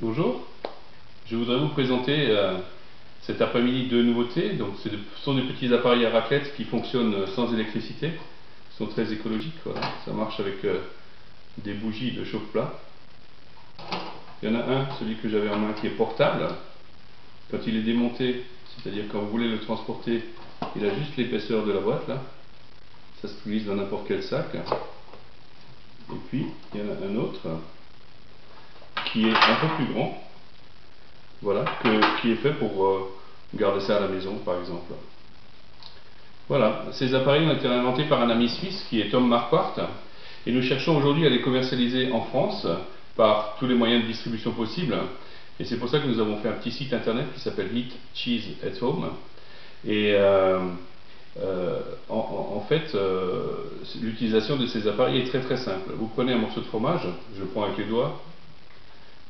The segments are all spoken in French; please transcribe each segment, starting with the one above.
Bonjour, je voudrais vous présenter cet après-midi deux nouveautés. Donc, ce sont des petits appareils à raclette qui fonctionnent sans électricité. Ils sont très écologiques, voilà. Ça marche avec des bougies de chauffe-plat. Il y en a un, celui que j'avais en main, qui est portable. Quand il est démonté, c'est-à-dire quand vous voulez le transporter, il a juste l'épaisseur de la boîte là. Ça se glisse dans n'importe quel sac. Et puis, il y en a un autre qui est un peu plus grand. Voilà, qui est fait pour garder ça à la maison, par exemple. Voilà, ces appareils ont été inventés par un ami suisse qui est Tom Marquardt, et nous cherchons aujourd'hui à les commercialiser en France par tous les moyens de distribution possibles. Et c'est pour ça que nous avons fait un petit site internet qui s'appelle Eat Cheese at Home. Et en fait, l'utilisation de ces appareils est très très simple. Vous prenez un morceau de fromage, je le prends avec les doigts,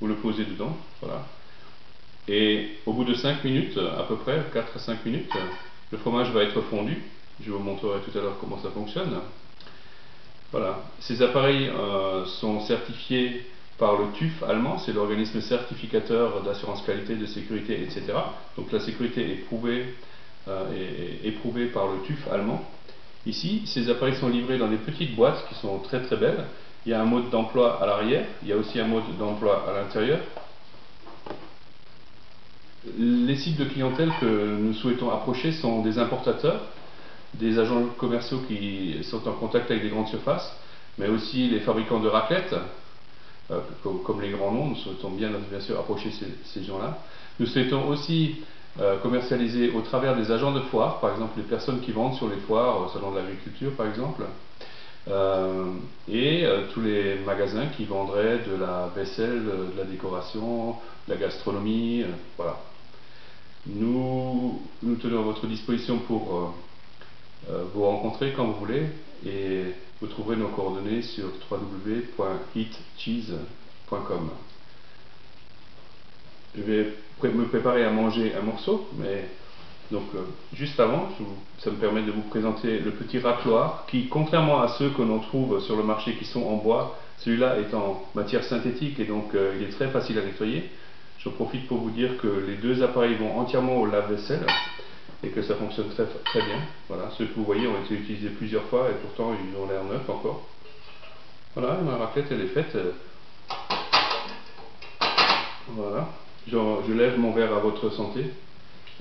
vous le posez dedans, voilà. Et au bout de 5 minutes, à peu près, 4 à 5 minutes, le fromage va être fondu. Je vous montrerai tout à l'heure comment ça fonctionne. Voilà. Ces appareils sont certifiés par le TÜV allemand, c'est l'organisme certificateur d'assurance qualité, de sécurité, etc. Donc la sécurité est éprouvée par le TÜV allemand. Ici, ces appareils sont livrés dans des petites boîtes qui sont très très belles. Il y a un mode d'emploi à l'arrière, il y a aussi un mode d'emploi à l'intérieur. Les sites de clientèle que nous souhaitons approcher sont des importateurs, des agents commerciaux qui sont en contact avec des grandes surfaces, mais aussi les fabricants de raclettes, comme les grands noms. Nous souhaitons bien sûr approcher ces gens-là. Nous souhaitons aussi commercialiser au travers des agents de foire, par exemple les personnes qui vendent sur les foires, au salon de l'agriculture par exemple, et tous les magasins qui vendraient de la vaisselle, de la décoration, de la gastronomie, voilà. Nous tenons à votre disposition pour vous rencontrer quand vous voulez, et vous trouverez nos coordonnées sur www.eatcheese.com. Je vais me préparer à manger un morceau, mais donc juste avant, ça me permet de vous présenter le petit racloir qui, contrairement à ceux que l'on trouve sur le marché qui sont en bois, celui-là est en matière synthétique et donc il est très facile à nettoyer. Je profite pour vous dire que les deux appareils vont entièrement au lave-vaisselle et que ça fonctionne très, très bien. Voilà, ceux que vous voyez ont été utilisés plusieurs fois et pourtant ils ont l'air neufs encore. Voilà, ma raclette elle est faite. Voilà, je lève mon verre à votre santé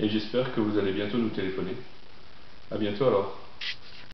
et j'espère que vous allez bientôt nous téléphoner. À bientôt alors.